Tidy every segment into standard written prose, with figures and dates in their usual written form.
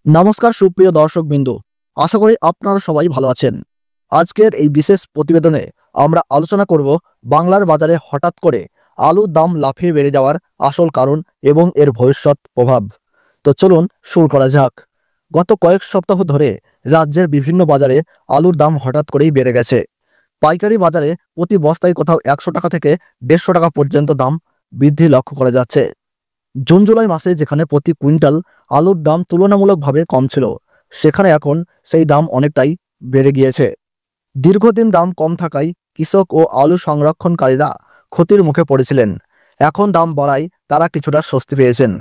নমস্কার সুপ্রিয় দর্শকবৃন্দ, আশা করি আপনারা সবাই ভালো আছেন। আজকের এই বিশেষ প্রতিবেদনে আমরা আলোচনা করব বাংলার বাজারে হঠাৎ করে আলুর দাম লাফিয়ে বেড়ে যাওয়ার আসল কারণ এবং এর ভবিষ্যৎ প্রভাব। তো চলুন শুরু করা যাক। গত কয়েক সপ্তাহ ধরে রাজ্যের বিভিন্ন বাজারে আলুর দাম হঠাৎ করেই বেড়ে গেছে। পাইকারি বাজারে প্রতি বস্তায় কোথাও 100 টাকা থেকে 150 টাকা পর্যন্ত দাম বৃদ্ধি লক্ষ্য করা যাচ্ছে। জুন জুলাই মাসে যেখানে প্রতি কুইন্টাল আলুর দাম তুলনামূলকভাবে কম ছিল, সেখানে এখন সেই দাম অনেকটাই বেড়ে গিয়েছে। দীর্ঘদিন দাম কম থাকায় কৃষক ও আলু সংরক্ষণকারীরা ক্ষতির মুখে পড়েছিলেন। এখন দাম বাড়ায় তারা কিছুটা স্বস্তি পেয়েছেন।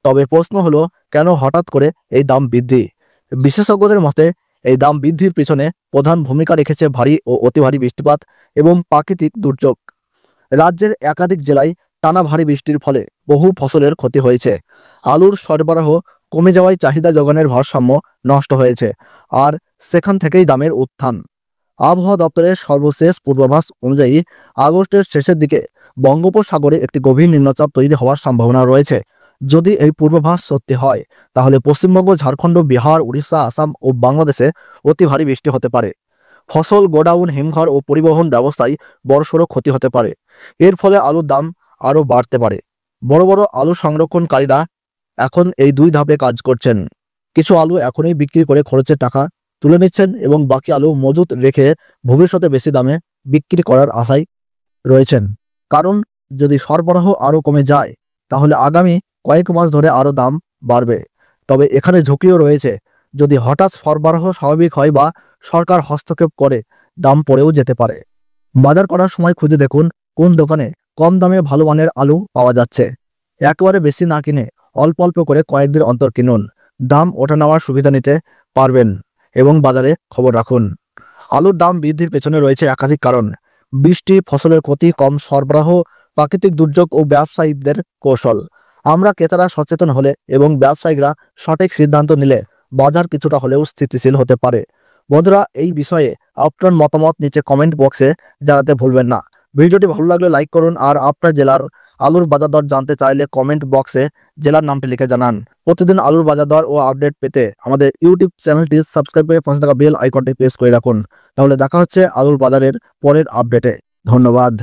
তবে প্রশ্ন হলো, কেন হঠাৎ করে এই দাম বৃদ্ধি? বিশেষজ্ঞদের মতে এই দাম বৃদ্ধির পিছনে প্রধান ভূমিকা রেখেছে ভারী ও অতি ভারী বৃষ্টিপাত এবং প্রাকৃতিক দুর্যোগ। রাজ্যের একাধিক জেলায় টানা ভারী বৃষ্টির ফলে বহু ফসলের ক্ষতি হয়েছে। আলুর সরবরাহ কমে যাওয়ায় চাহিদা যোগানের ভারসাম্য নষ্ট হয়েছে, আর সেখান থেকেই দামের উত্থান। আবহাওয়া দপ্তরের সর্বশেষ পূর্বাভাস অনুযায়ী আগস্টের শেষের দিকে বঙ্গোপসাগরে একটি গভীর নিম্নচাপ তৈরি হওয়ার সম্ভাবনা রয়েছে। যদি এই পূর্বাভাস সত্যি হয়, তাহলে পশ্চিমবঙ্গ, ঝাড়খণ্ড, বিহার, উড়িষ্যা, আসাম ও বাংলাদেশে অতি ভারী বৃষ্টি হতে পারে। ফসল, গোডাউন, হিমঘর ও পরিবহন ব্যবস্থায় বড়সড় ক্ষতি হতে পারে। এর ফলে আলুর দাম আরও বাড়তে পারে। বড় বড় আলু সংরক্ষণকারীরা এখন এই দুই ধাপে কাজ করছেন। কিছু আলু এখনই বিক্রি করে খরচের টাকা তুলে নিচ্ছেন এবং বাকি আলু মজুত রেখে ভবিষ্যতে বেশি দামে বিক্রি করার আশায় রয়েছেন। কারণ যদি সরবরাহ আরও কমে যায়, তাহলে আগামী কয়েক মাস ধরে আরও দাম বাড়বে। তবে এখানে ঝুঁকিও রয়েছে। যদি হঠাৎ সরবরাহ স্বাভাবিক হয় বা সরকার হস্তক্ষেপ করে, দাম পড়েও যেতে পারে। বাজার করার সময় খুঁজে দেখুন কোন দোকানে কম দামে ভালো মানের আলু পাওয়া যাচ্ছে। একেবারে বেশি না কিনে অল্প অল্প করে কয়েকদিন অন্তর কিনুন। দাম ওঠা নেওয়ার সুবিধা নিতে পারবেন এবং বাজারে খবর রাখুন। আলুর দাম বৃদ্ধির পেছনে রয়েছে একাধিক কারণ: বৃষ্টি, ফসলের ক্ষতি, কম সরবরাহ, প্রাকৃতিক দুর্যোগ ও ব্যবসায়ীদের কৌশল। আমরা ক্রেতারা সচেতন হলে এবং ব্যবসায়ীরা সঠিক সিদ্ধান্ত নিলে বাজার কিছুটা হলেও স্থিতিশীল হতে পারে। বন্ধুরা, এই বিষয়ে আপনার মতামত নিচে কমেন্ট বক্সে জানাতে ভুলবেন না। ভিডিওটি ভালো লাগলে লাইক করুন, আর আপনার জেলার আলুর বাজার দর জানতে চাইলে কমেন্ট বক্সে জেলার নামটি লিখে জানান। প্রতিদিন আলুর বাজার দর ও আপডেট পেতে আমাদের ইউটিউব চ্যানেলটি সাবস্ক্রাইব করে পাশে থাকা বেল আইকনটি প্রেস করে রাখুন। তাহলে দেখা হচ্ছে আলুর বাজারের পরের আপডেটে। ধন্যবাদ।